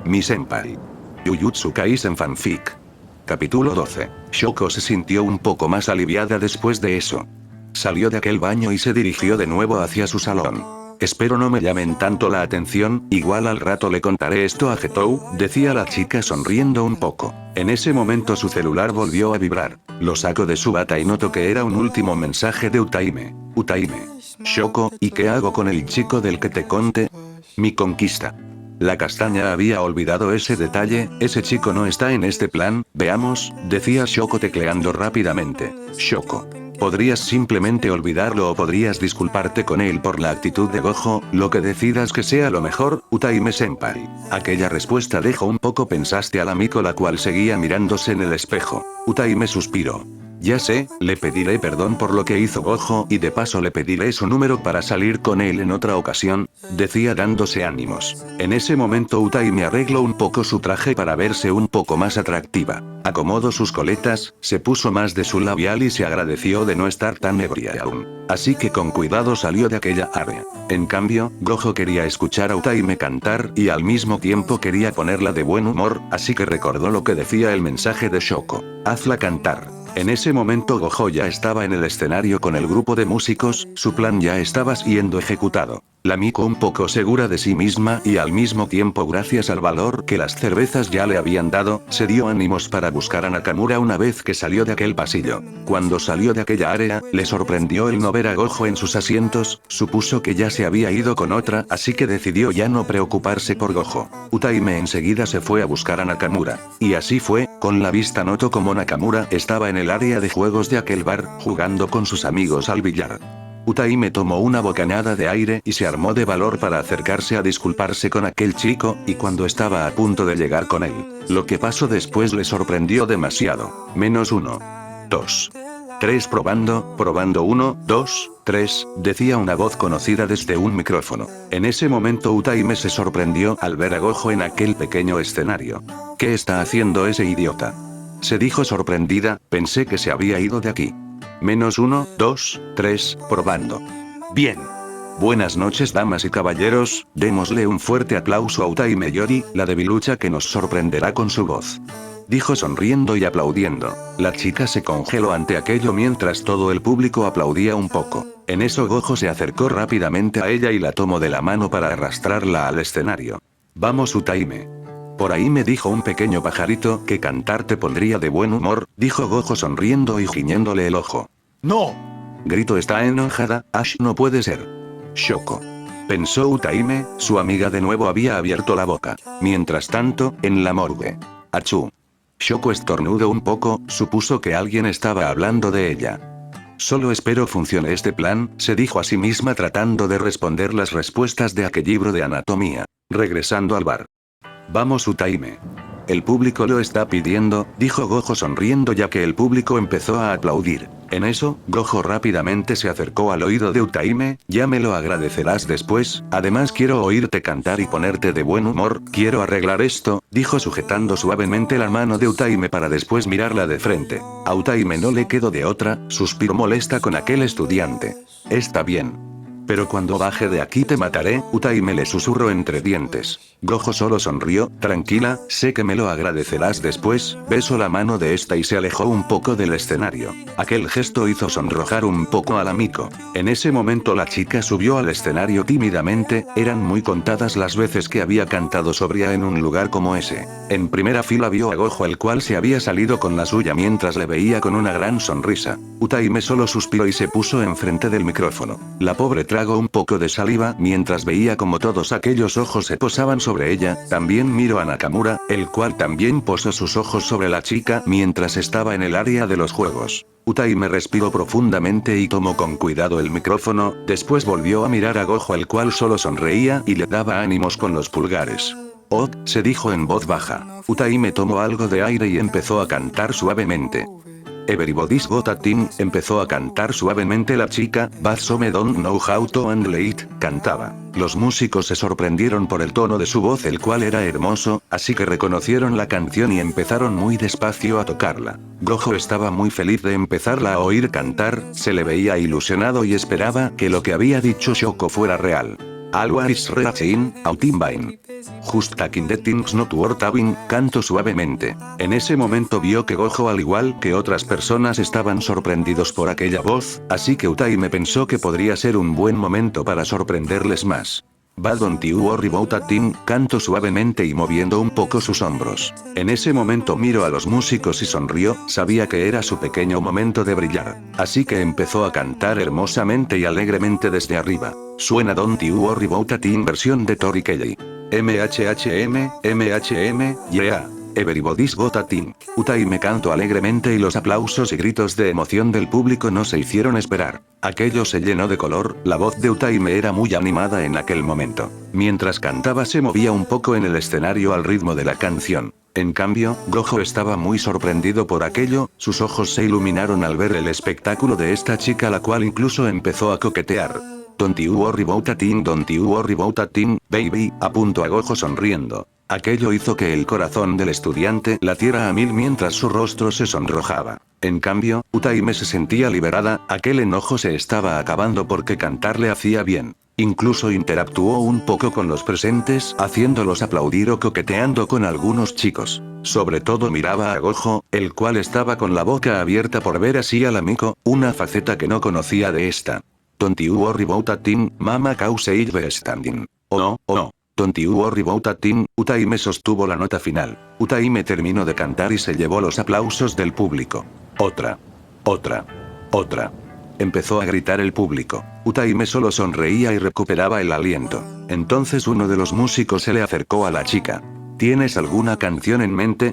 Mi senpai. Jujutsu Kaisen Fanfic. Capítulo 12. Shoko se sintió un poco más aliviada después de eso. Salió de aquel baño y se dirigió de nuevo hacia su salón. Espero no me llamen tanto la atención, igual al rato le contaré esto a Getou, decía la chica sonriendo un poco. En ese momento su celular volvió a vibrar. Lo sacó de su bata y notó que era un último mensaje de Utaime. Utaime. Shoko, ¿y qué hago con el chico del que te conté? Mi conquista. La castaña había olvidado ese detalle, ese chico no está en este plan, veamos, decía Shoko tecleando rápidamente. Shoko. Podrías simplemente olvidarlo o podrías disculparte con él por la actitud de Gojo, lo que decidas que sea lo mejor, Utaime senpai. Aquella respuesta dejó un poco pensaste a la Miko la cual seguía mirándose en el espejo. Utaime suspiró. Ya sé, le pediré perdón por lo que hizo Gojo y de paso le pediré su número para salir con él en otra ocasión, decía dándose ánimos. En ese momento Utaime arregló un poco su traje para verse un poco más atractiva. Acomodó sus coletas, se puso más de su labial y se agradeció de no estar tan ebria aún. Así que con cuidado salió de aquella área. En cambio, Gojo quería escuchar a Utaime cantar y al mismo tiempo quería ponerla de buen humor, así que recordó lo que decía el mensaje de Shoko. Hazla cantar. En ese momento Gojo ya estaba en el escenario con el grupo de músicos, su plan ya estaba siendo ejecutado. La Miko un poco segura de sí misma y al mismo tiempo gracias al valor que las cervezas ya le habían dado, se dio ánimos para buscar a Nakamura una vez que salió de aquel pasillo. Cuando salió de aquella área, le sorprendió el no ver a Gojo en sus asientos, supuso que ya se había ido con otra, así que decidió ya no preocuparse por Gojo. Utaime enseguida se fue a buscar a Nakamura. Y así fue, con la vista notó como Nakamura estaba en el área de juegos de aquel bar, jugando con sus amigos al billar. Utaime tomó una bocanada de aire y se armó de valor para acercarse a disculparse con aquel chico, y cuando estaba a punto de llegar con él, lo que pasó después le sorprendió demasiado. Menos 1. 2. 3 probando, 1, 2, 3, decía una voz conocida desde un micrófono. En ese momento Utaime se sorprendió al ver a Gojo en aquel pequeño escenario. ¿Qué está haciendo ese idiota? Se dijo sorprendida, pensé que se había ido de aquí. Menos 1, 2, 3, probando. Bien. Buenas noches damas y caballeros, démosle un fuerte aplauso a Utaime Yori, la debilucha que nos sorprenderá con su voz. Dijo sonriendo y aplaudiendo. La chica se congeló ante aquello mientras todo el público aplaudía un poco. En eso Gojo se acercó rápidamente a ella y la tomó de la mano para arrastrarla al escenario. Vamos Utaime. Por ahí me dijo un pequeño pajarito que cantar te pondría de buen humor, dijo Gojo sonriendo y guiñándole el ojo. ¡No! Grito está enojada, Ash no puede ser. Shoko. Pensó Utaime, su amiga de nuevo había abierto la boca. Mientras tanto, en la morgue. Achú. Shoko estornudó un poco, supuso que alguien estaba hablando de ella. Solo espero funcione este plan, se dijo a sí misma tratando de responder las respuestas de aquel libro de anatomía. Regresando al bar. Vamos Utaime. El público lo está pidiendo, dijo Gojo sonriendo ya que el público empezó a aplaudir. En eso, Gojo rápidamente se acercó al oído de Utaime, ya me lo agradecerás después, además quiero oírte cantar y ponerte de buen humor, quiero arreglar esto, dijo sujetando suavemente la mano de Utaime para después mirarla de frente. A Utaime no le quedó de otra, suspiró molesta con aquel estudiante. Está bien. Pero cuando baje de aquí te mataré, Utaime le susurró entre dientes. Gojo solo sonrió, tranquila, sé que me lo agradecerás después, besó la mano de esta y se alejó un poco del escenario. Aquel gesto hizo sonrojar un poco a la Miko. En ese momento la chica subió al escenario tímidamente, eran muy contadas las veces que había cantado sobria en un lugar como ese. En primera fila vio a Gojo el cual se había salido con la suya mientras le veía con una gran sonrisa. Utaime solo suspiró y se puso enfrente del micrófono. La pobre tragó un poco de saliva mientras veía como todos aquellos ojos se posaban sobre ella, también miró a Nakamura, el cual también posó sus ojos sobre la chica mientras estaba en el área de los juegos. Utaime respiró profundamente y tomó con cuidado el micrófono, después volvió a mirar a Gojo el cual solo sonreía y le daba ánimos con los pulgares. Oh, se dijo en voz baja. Utaime tomó algo de aire y empezó a cantar suavemente. Everybody's Got a Team, empezó a cantar suavemente la chica, but some don't know how to handle it, cantaba. Los músicos se sorprendieron por el tono de su voz el cual era hermoso, así que reconocieron la canción y empezaron muy despacio a tocarla. Gojo estaba muy feliz de empezarla a oír cantar, se le veía ilusionado y esperaba que lo que había dicho Shoko fuera real. Always reaching, out in vain. Just taking the things not worth having, cantó suavemente. En ese momento vio que Gojo al igual que otras personas estaban sorprendidos por aquella voz, así que Utaime pensó que podría ser un buen momento para sorprenderles más. But don't you worry about a thing, cantó suavemente y moviendo un poco sus hombros. En ese momento miró a los músicos y sonrió, sabía que era su pequeño momento de brillar. Así que empezó a cantar hermosamente y alegremente desde arriba. Suena Don't You Worry About a Thing versión de Tori Kelly. MHM, yeah. Everybody's got a thing. Utaime cantó alegremente y los aplausos y gritos de emoción del público no se hicieron esperar. Aquello se llenó de color, la voz de Utaime era muy animada en aquel momento. Mientras cantaba se movía un poco en el escenario al ritmo de la canción. En cambio, Gojo estaba muy sorprendido por aquello, sus ojos se iluminaron al ver el espectáculo de esta chica la cual incluso empezó a coquetear. Don't you worry about a thing, don't you worry about a thing, baby, apuntó a Gojo sonriendo. Aquello hizo que el corazón del estudiante latiera a mil mientras su rostro se sonrojaba. En cambio, Utaime se sentía liberada, aquel enojo se estaba acabando porque cantar le hacía bien. Incluso interactuó un poco con los presentes, haciéndolos aplaudir o coqueteando con algunos chicos. Sobre todo miraba a Gojo, el cual estaba con la boca abierta por ver así a la Miko, una faceta que no conocía de esta. Don't you worry about a thing, mama cause it be standing. Oh no. Don't you worry about a thing, Utaime sostuvo la nota final. Utaime terminó de cantar y se llevó los aplausos del público. Otra. Empezó a gritar el público. Utaime solo sonreía y recuperaba el aliento. Entonces uno de los músicos se le acercó a la chica. ¿Tienes alguna canción en mente?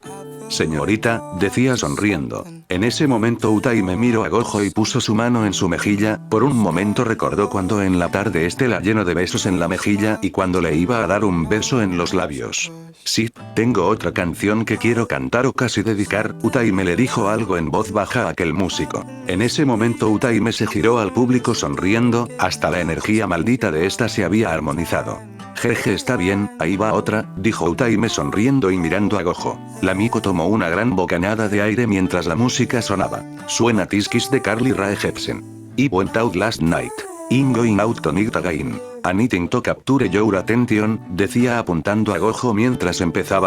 Señorita, decía sonriendo. En ese momento Utaime miró a Gojo y puso su mano en su mejilla, por un momento recordó cuando en la tarde la llenó de besos en la mejilla y cuando le iba a dar un beso en los labios. Sí, tengo otra canción que quiero cantar o casi dedicar, Utaime le dijo algo en voz baja a aquel músico. En ese momento Utaime se giró al público sonriendo, hasta la energía maldita de esta se había armonizado. Jeje, está bien, ahí va otra, dijo Utaime sonriendo y mirando a Gojo. La Miko tomó una gran bocanada de aire mientras la música sonaba. Suena This Kiss de Carly Rae Jepsen. I went out last night. I'm going out tonight again. Anything to capture your attention, decía apuntando a Gojo mientras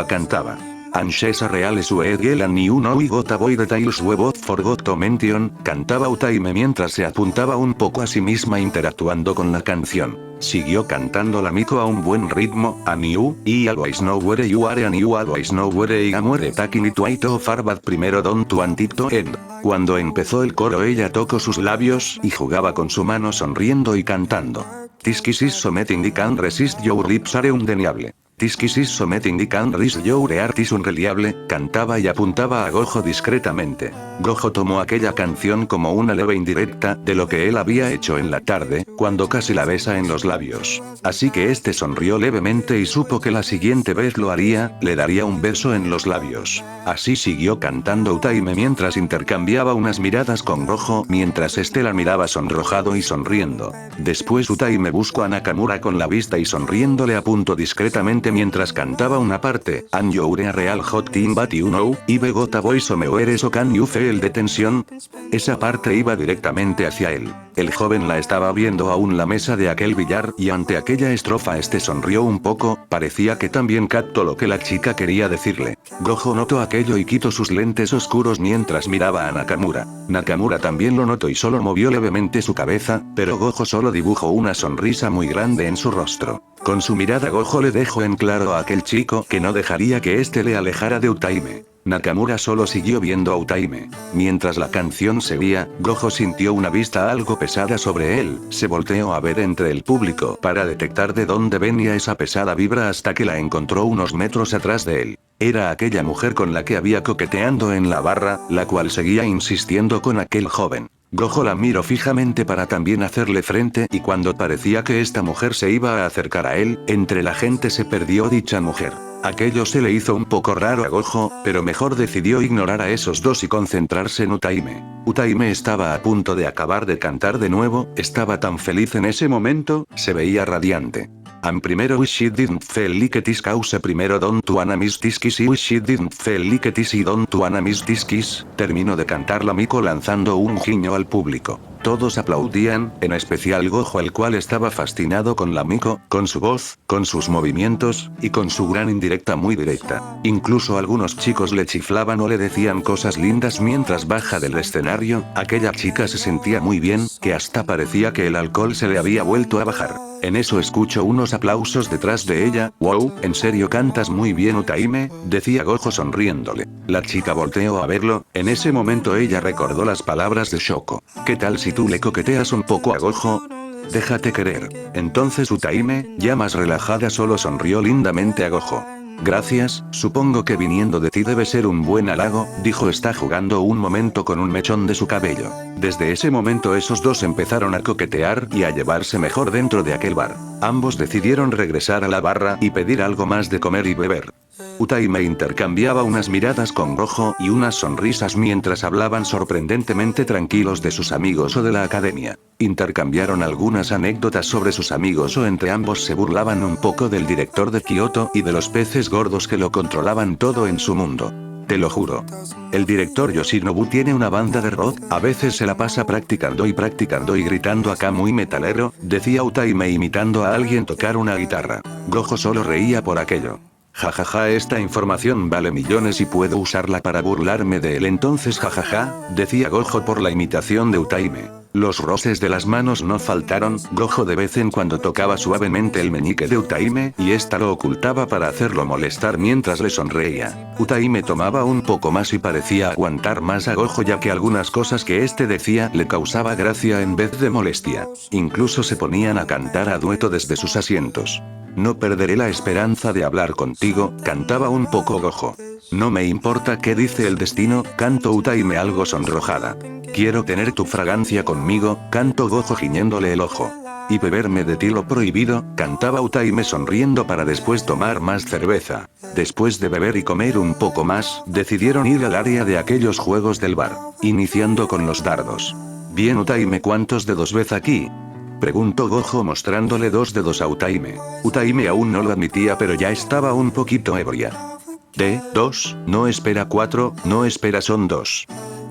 cantaba. And she's a real sweet girl and you know we got a boy details we both forgot to mention, cantaba Utaime mientras se apuntaba un poco a sí misma interactuando con la canción. Siguió cantando la Miko a un buen ritmo, and you, I always know where you are and you always know where I am where taking it way too far but primero don't want it to end. Cuando empezó el coro ella tocó sus labios y jugaba con su mano sonriendo y cantando. This kiss is so meeting I can't resist your lips are undeniable. This kiss is so meeting I can't resist your heart is unreliable, cantaba y apuntaba a Gojo discretamente. Gojo tomó aquella canción como una leve indirecta de lo que él había hecho en la tarde, cuando casi la besa en los labios. Así que este sonrió levemente y supo que la siguiente vez lo haría, le daría un beso en los labios. Así siguió cantando Utaime mientras intercambiaba unas miradas con Gojo mientras la miraba sonrojado y sonriendo. Después Utaime buscó a Nakamura con la vista y sonriendo le apuntó discretamente mientras cantaba una parte. And you're a real hot team but you know, I've got a voice so me where so can you feel the tension? Esa parte iba directamente hacia él. El joven la estaba viendo aún la mesa de aquel billar y ante aquella estrofa sonrió un poco, parecía que también captó lo que la chica quería decirle. Gojo notó aquello y quitó sus lentes oscuros mientras miraba a Nakamura. Nakamura también lo notó y solo movió levemente su cabeza, pero Gojo solo dibujó una sonrisa muy grande en su rostro. Con su mirada Gojo le dejó en claro a aquel chico que no dejaría que le alejara de Utaime. Nakamura solo siguió viendo a Utaime. Mientras la canción seguía, Gojo sintió una vista algo pesada sobre él, se volteó a ver entre el público para detectar de dónde venía esa pesada vibra hasta que la encontró unos metros atrás de él. Era aquella mujer con la que había coqueteando en la barra, la cual seguía insistiendo con aquel joven. Gojo la miró fijamente para también hacerle frente y cuando parecía que esta mujer se iba a acercar a él, entre la gente se perdió dicha mujer. Aquello se le hizo un poco raro a Gojo, pero mejor decidió ignorar a esos dos y concentrarse en Utaime. Utaime estaba a punto de acabar de cantar de nuevo, estaba tan feliz en ese momento, se veía radiante. And primero wish she didn't feel like this cause primero don't wanna miss this kiss y wish she didn't feel like this y don't wanna miss this kiss, terminó de cantar la Miko lanzando un guiño al público. Todos aplaudían, en especial Gojo, el cual estaba fascinado con la Miko, con su voz, con sus movimientos, y con su gran indirecta muy directa. Incluso algunos chicos le chiflaban o le decían cosas lindas mientras baja del escenario. Aquella chica se sentía muy bien, que hasta parecía que el alcohol se le había vuelto a bajar. En eso escucho unos aplausos detrás de ella. «Wow, ¿en serio cantas muy bien, Utaime?», decía Gojo sonriéndole. La chica volteó a verlo. En ese momento ella recordó las palabras de Shoko. «¿Qué tal si tú le coqueteas un poco a Gojo? Déjate querer». Entonces Utaime, ya más relajada, solo sonrió lindamente a Gojo. «Gracias, supongo que viniendo de ti debe ser un buen halago», dijo. Está jugando un momento con un mechón de su cabello. Desde ese momento esos dos empezaron a coquetear y a llevarse mejor dentro de aquel bar. Ambos decidieron regresar a la barra y pedir algo más de comer y beber. Utaime intercambiaba unas miradas con Gojo y unas sonrisas mientras hablaban sorprendentemente tranquilos de sus amigos o de la academia. Intercambiaron algunas anécdotas sobre sus amigos o entre ambos se burlaban un poco del director de Kyoto y de los peces gordos que lo controlaban todo en su mundo. Te lo juro. El director Yoshinobu tiene una banda de rock, a veces se la pasa practicando y gritando acá muy metalero, decía Utaime imitando a alguien tocar una guitarra. Gojo solo reía por aquello. Jajaja, esta información vale millones y puedo usarla para burlarme de él entonces, jajaja, decía Gojo por la imitación de Utaime. Los roces de las manos no faltaron. Gojo de vez en cuando tocaba suavemente el meñique de Utaime y ésta lo ocultaba para hacerlo molestar mientras le sonreía. Utaime tomaba un poco más y parecía aguantar más a Gojo, ya que algunas cosas que este decía le causaba gracia en vez de molestia. Incluso se ponían a cantar a dueto desde sus asientos. «No perderé la esperanza de hablar contigo», cantaba un poco Gojo. «No me importa qué dice el destino», cantó Utaime algo sonrojada. «Quiero tener tu fragancia conmigo», cantó Gojo guiñéndole el ojo. «Y beberme de ti lo prohibido», cantaba Utaime sonriendo para después tomar más cerveza. Después de beber y comer un poco más, decidieron ir al área de aquellos juegos del bar, iniciando con los dardos. «Bien, Utaime, ¿cuántos dedos ves aquí?», preguntó Gojo mostrándole 2 dedos a Utaime. Utaime aún no lo admitía, pero ya estaba un poquito ebria. «2, no espera 4, no espera, son 2»,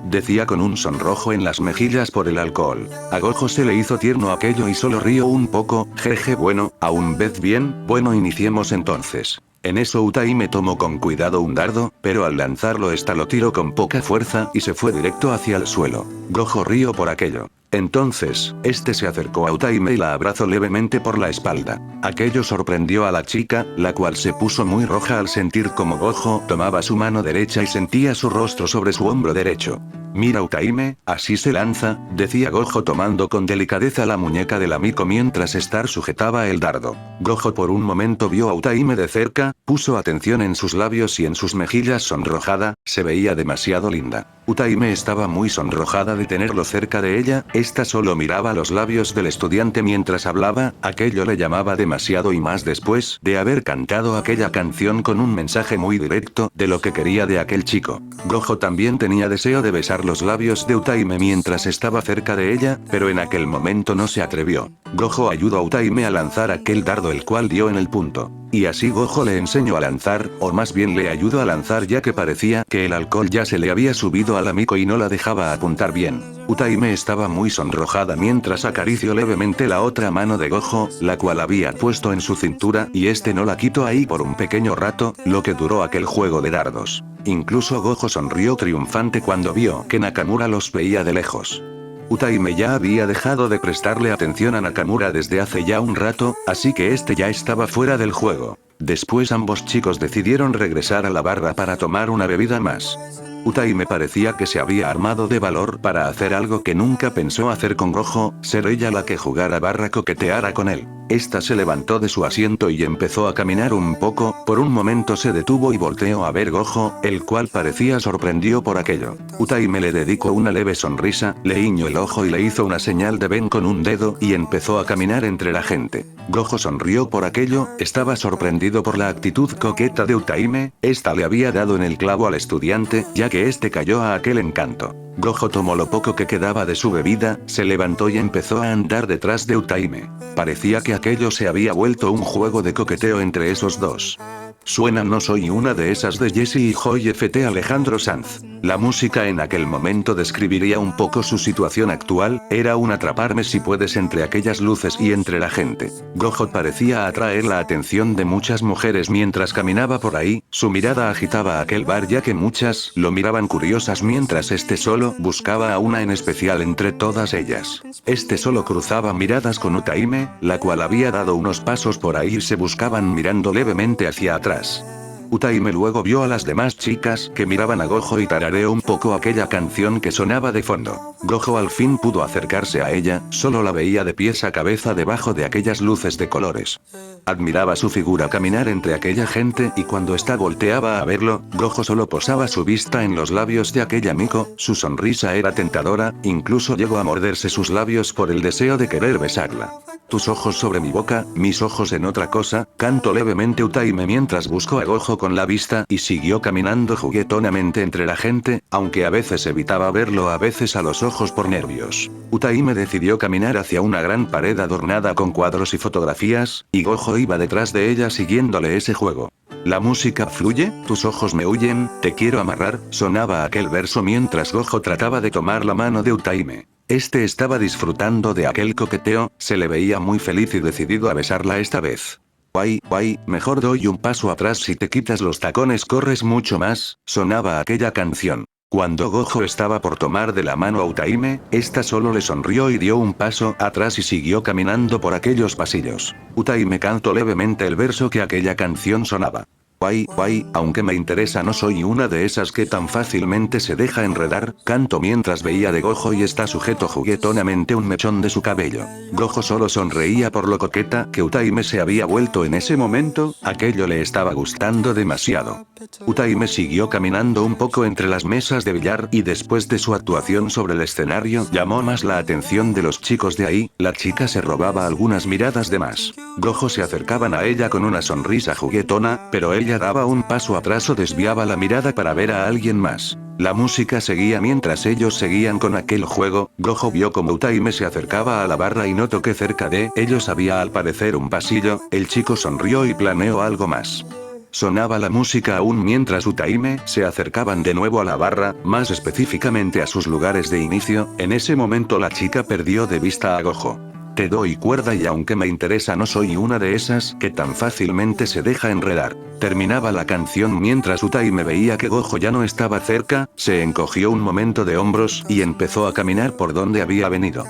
decía con un sonrojo en las mejillas por el alcohol. A Gojo se le hizo tierno aquello y solo rió un poco. «Jeje, bueno, ¿aún ves bien? Bueno, iniciemos entonces». En eso Utaime tomó con cuidado un dardo, pero al lanzarlo esta lo tiró con poca fuerza y se fue directo hacia el suelo. Gojo rió por aquello. Entonces, este se acercó a Utaime y la abrazó levemente por la espalda. Aquello sorprendió a la chica, la cual se puso muy roja al sentir como Gojo tomaba su mano derecha y sentía su rostro sobre su hombro derecho. «Mira, Utaime, así se lanza», decía Gojo tomando con delicadeza la muñeca de la Miko mientras Star sujetaba el dardo. Gojo por un momento vio a Utaime de cerca, puso atención en sus labios y en sus mejillas sonrojada, se veía demasiado linda. Utaime estaba muy sonrojada de tenerlo cerca de ella, esta solo miraba los labios del estudiante mientras hablaba, aquello le llamaba demasiado y más después de haber cantado aquella canción con un mensaje muy directo de lo que quería de aquel chico. Gojo también tenía deseo de besar los labios de Utaime mientras estaba cerca de ella, pero en aquel momento no se atrevió. Gojo ayudó a Utaime a lanzar aquel dardo, el cual dio en el punto. Y así Gojo le enseñó a lanzar, o más bien le ayudó a lanzar, ya que parecía que el alcohol ya se le había subido a la Miko y no la dejaba apuntar bien. Utaime estaba muy sonrojada mientras acarició levemente la otra mano de Gojo, la cual había puesto en su cintura, y este no la quitó ahí por un pequeño rato, lo que duró aquel juego de dardos. Incluso Gojo sonrió triunfante cuando vio que Nakamura los veía de lejos. Utaime ya había dejado de prestarle atención a Nakamura desde hace ya un rato, así que este ya estaba fuera del juego. Después ambos chicos decidieron regresar a la barra para tomar una bebida más. Utaime parecía que se había armado de valor para hacer algo que nunca pensó hacer con Gojo, ser ella la que jugara barra coqueteara con él. Esta se levantó de su asiento y empezó a caminar un poco, por un momento se detuvo y volteó a ver Gojo, el cual parecía sorprendido por aquello. Utaime le dedicó una leve sonrisa, le guiñó el ojo y le hizo una señal de ven con un dedo y empezó a caminar entre la gente. Gojo sonrió por aquello, estaba sorprendido por la actitud coqueta de Utaime, esta le había dado en el clavo al estudiante, ya que este cayó a aquel encanto. Gojo tomó lo poco que quedaba de su bebida, se levantó y empezó a andar detrás de Utaime. Parecía que aquello se había vuelto un juego de coqueteo entre esos dos. Suena No soy una de esas de Jesse y Joy Ft. Alejandro Sanz. La música en aquel momento describiría un poco su situación actual, era un atraparme si puedes entre aquellas luces y entre la gente. Gojo parecía atraer la atención de muchas mujeres mientras caminaba por ahí, su mirada agitaba aquel bar ya que muchas lo miraban curiosas mientras este solo buscaba a una en especial entre todas ellas. Este solo cruzaba miradas con Utaime, la cual había dado unos pasos por ahí y se buscaban mirando levemente hacia atrás. Utaime luego vio a las demás chicas que miraban a Gojo y tarareó un poco aquella canción que sonaba de fondo. Gojo al fin pudo acercarse a ella, solo la veía de pies a cabeza debajo de aquellas luces de colores. Admiraba su figura caminar entre aquella gente y cuando ésta volteaba a verlo, Gojo solo posaba su vista en los labios de aquella Miko, su sonrisa era tentadora, incluso llegó a morderse sus labios por el deseo de querer besarla. Tus ojos sobre mi boca, mis ojos en otra cosa, cantó levemente Utaime mientras buscó a Gojo con la vista y siguió caminando juguetonamente entre la gente, aunque a veces evitaba verlo a veces a los ojos por nervios. Utaime decidió caminar hacia una gran pared adornada con cuadros y fotografías, y Gojo iba detrás de ella siguiéndole ese juego. La música fluye, tus ojos me huyen, te quiero amarrar, sonaba aquel verso mientras Gojo trataba de tomar la mano de Utaime. Este estaba disfrutando de aquel coqueteo, se le veía muy feliz y decidido a besarla esta vez. Guay, mejor doy un paso atrás si te quitas los tacones corres mucho más, sonaba aquella canción. Cuando Gojo estaba por tomar de la mano a Utaime, esta solo le sonrió y dio un paso atrás y siguió caminando por aquellos pasillos. Utaime cantó levemente el verso que aquella canción sonaba. Guay, aunque me interesa no soy una de esas que tan fácilmente se deja enredar, canto mientras veía de Gojo y está sujeto juguetonamente un mechón de su cabello. Gojo solo sonreía por lo coqueta que Utaime se había vuelto en ese momento, aquello le estaba gustando demasiado. Utaime siguió caminando un poco entre las mesas de billar y después de su actuación sobre el escenario llamó más la atención de los chicos de ahí, la chica se robaba algunas miradas de más. Gojo se acercaban a ella con una sonrisa juguetona, pero ella daba un paso atrás o desviaba la mirada para ver a alguien más. La música seguía mientras ellos seguían con aquel juego, Gojo vio como Utaime se acercaba a la barra y notó que cerca de ellos había al parecer un pasillo, el chico sonrió y planeó algo más. Sonaba la música aún mientras Utaime se acercaban de nuevo a la barra, más específicamente a sus lugares de inicio, en ese momento la chica perdió de vista a Gojo. Te doy cuerda y aunque me interesa no soy una de esas que tan fácilmente se deja enredar. Terminaba la canción mientras Utaime veía que Gojo ya no estaba cerca, se encogió un momento de hombros y empezó a caminar por donde había venido.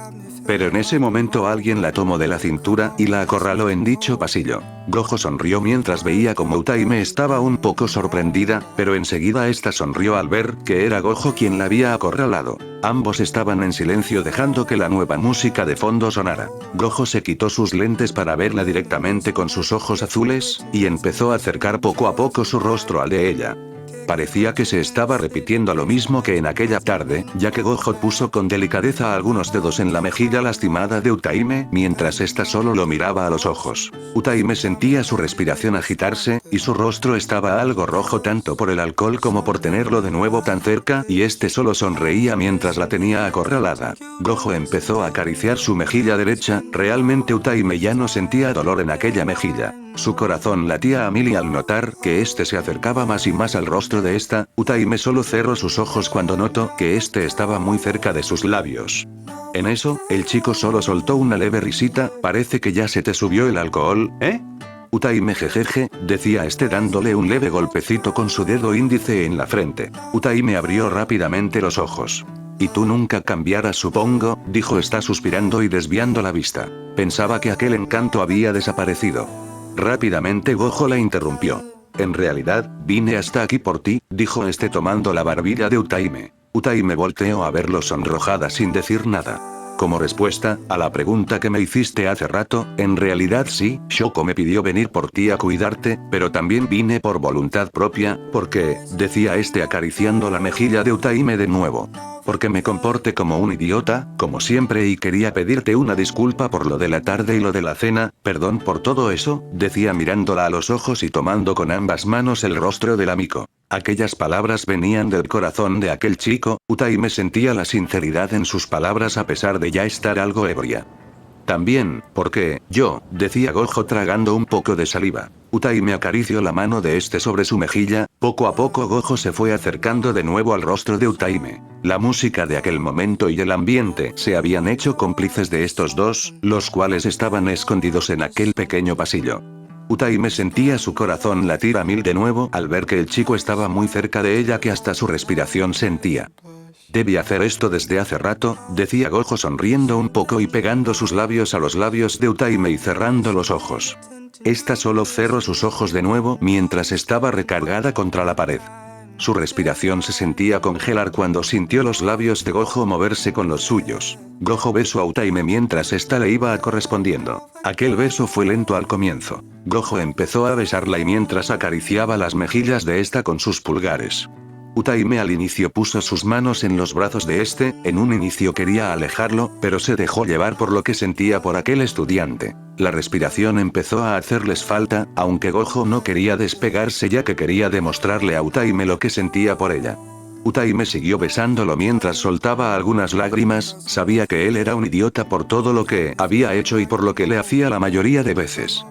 Pero en ese momento alguien la tomó de la cintura y la acorraló en dicho pasillo. Gojo sonrió mientras veía como Utaime estaba un poco sorprendida, pero enseguida esta sonrió al ver que era Gojo quien la había acorralado. Ambos estaban en silencio dejando que la nueva música de fondo sonara. Gojo se quitó sus lentes para verla directamente con sus ojos azules, y empezó a acercar poco a poco su rostro al de ella. Parecía que se estaba repitiendo lo mismo que en aquella tarde, ya que Gojo puso con delicadeza algunos dedos en la mejilla lastimada de Utaime, mientras ésta solo lo miraba a los ojos. Utaime sentía su respiración agitarse, y su rostro estaba algo rojo tanto por el alcohol como por tenerlo de nuevo tan cerca, y este solo sonreía mientras la tenía acorralada. Gojo empezó a acariciar su mejilla derecha, realmente Utaime ya no sentía dolor en aquella mejilla. Su corazón latía a mil y al notar que este se acercaba más y más al rostro de esta, Utaime solo cerró sus ojos cuando notó que este estaba muy cerca de sus labios. En eso, el chico solo soltó una leve risita, parece que ya se te subió el alcohol, ¿eh? Utaime jejeje, decía este dándole un leve golpecito con su dedo índice en la frente. Utaime abrió rápidamente los ojos. Y tú nunca cambiarás supongo, dijo esta suspirando y desviando la vista. Pensaba que aquel encanto había desaparecido. Rápidamente Gojo la interrumpió. En realidad, vine hasta aquí por ti, dijo este tomando la barbilla de Utaime. Utaime volteó a verlo sonrojada sin decir nada. Como respuesta a la pregunta que me hiciste hace rato, en realidad sí, Shoko me pidió venir por ti a cuidarte, pero también vine por voluntad propia, porque, decía este acariciando la mejilla de Utaime de nuevo. Porque me comporté como un idiota, como siempre y quería pedirte una disculpa por lo de la tarde y lo de la cena, perdón por todo eso, decía mirándola a los ojos y tomando con ambas manos el rostro del amigo. Aquellas palabras venían del corazón de aquel chico, Utaime sentía la sinceridad en sus palabras a pesar de ya estar algo ebria. También, porque, yo, decía Gojo tragando un poco de saliva. Utaime acarició la mano de este sobre su mejilla, poco a poco Gojo se fue acercando de nuevo al rostro de Utaime. La música de aquel momento y el ambiente se habían hecho cómplices de estos dos, los cuales estaban escondidos en aquel pequeño pasillo. Utaime sentía su corazón latir a mil de nuevo al ver que el chico estaba muy cerca de ella, que hasta su respiración sentía. Debí hacer esto desde hace rato, decía Gojo sonriendo un poco y pegando sus labios a los labios de Utaime y cerrando los ojos. Esta solo cerró sus ojos de nuevo mientras estaba recargada contra la pared. Su respiración se sentía congelar cuando sintió los labios de Gojo moverse con los suyos. Gojo besó a Utaime mientras ésta le iba correspondiendo. Aquel beso fue lento al comienzo. Gojo empezó a besarla y mientras acariciaba las mejillas de ésta con sus pulgares. Utaime al inicio puso sus manos en los brazos de este, en un inicio quería alejarlo, pero se dejó llevar por lo que sentía por aquel estudiante. La respiración empezó a hacerles falta, aunque Gojo no quería despegarse ya que quería demostrarle a Utaime lo que sentía por ella. Utaime siguió besándolo mientras soltaba algunas lágrimas, sabía que él era un idiota por todo lo que había hecho y por lo que le hacía la mayoría de veces.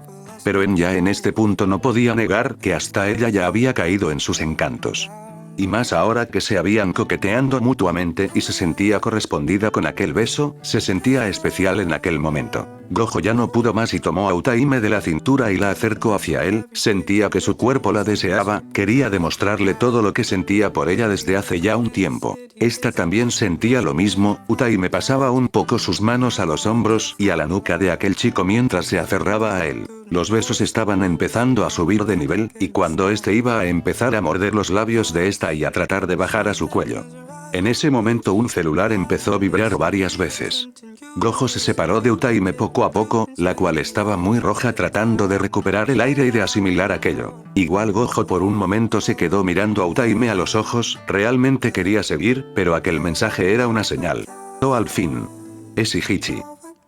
Pero en este punto no podía negar que hasta ella ya había caído en sus encantos. Y más ahora que se habían coqueteando mutuamente y se sentía correspondida con aquel beso, se sentía especial en aquel momento. Gojo ya no pudo más y tomó a Utaime de la cintura y la acercó hacia él, sentía que su cuerpo la deseaba, quería demostrarle todo lo que sentía por ella desde hace ya un tiempo. Esta también sentía lo mismo, Utaime pasaba un poco sus manos a los hombros y a la nuca de aquel chico mientras se aferraba a él. Los besos estaban empezando a subir de nivel, y cuando este iba a empezar a morder los labios de esta y a tratar de bajar a su cuello. En ese momento un celular empezó a vibrar varias veces. Gojo se separó de Utaime poco a poco, la cual estaba muy roja tratando de recuperar el aire y de asimilar aquello. Igual Gojo por un momento se quedó mirando a Utaime a los ojos, realmente quería seguir, pero aquel mensaje era una señal. Oh, al fin. Es Hichi.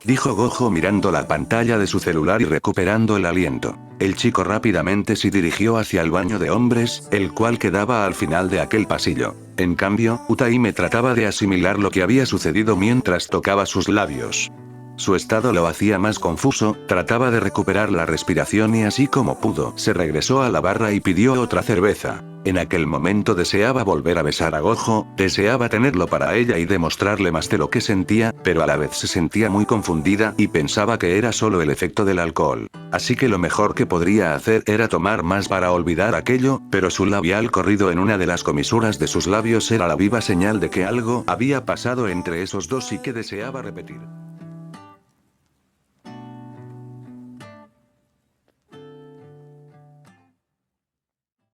Dijo Gojo mirando la pantalla de su celular y recuperando el aliento. El chico rápidamente se dirigió hacia el baño de hombres, el cual quedaba al final de aquel pasillo. En cambio, Utaime trataba de asimilar lo que había sucedido mientras tocaba sus labios. Su estado lo hacía más confuso, trataba de recuperar la respiración y así como pudo, se regresó a la barra y pidió otra cerveza. En aquel momento deseaba volver a besar a Gojo, deseaba tenerlo para ella y demostrarle más de lo que sentía, pero a la vez se sentía muy confundida y pensaba que era solo el efecto del alcohol. Así que lo mejor que podría hacer era tomar más para olvidar aquello, pero su labial corrido en una de las comisuras de sus labios era la viva señal de que algo había pasado entre esos dos y que deseaba repetir.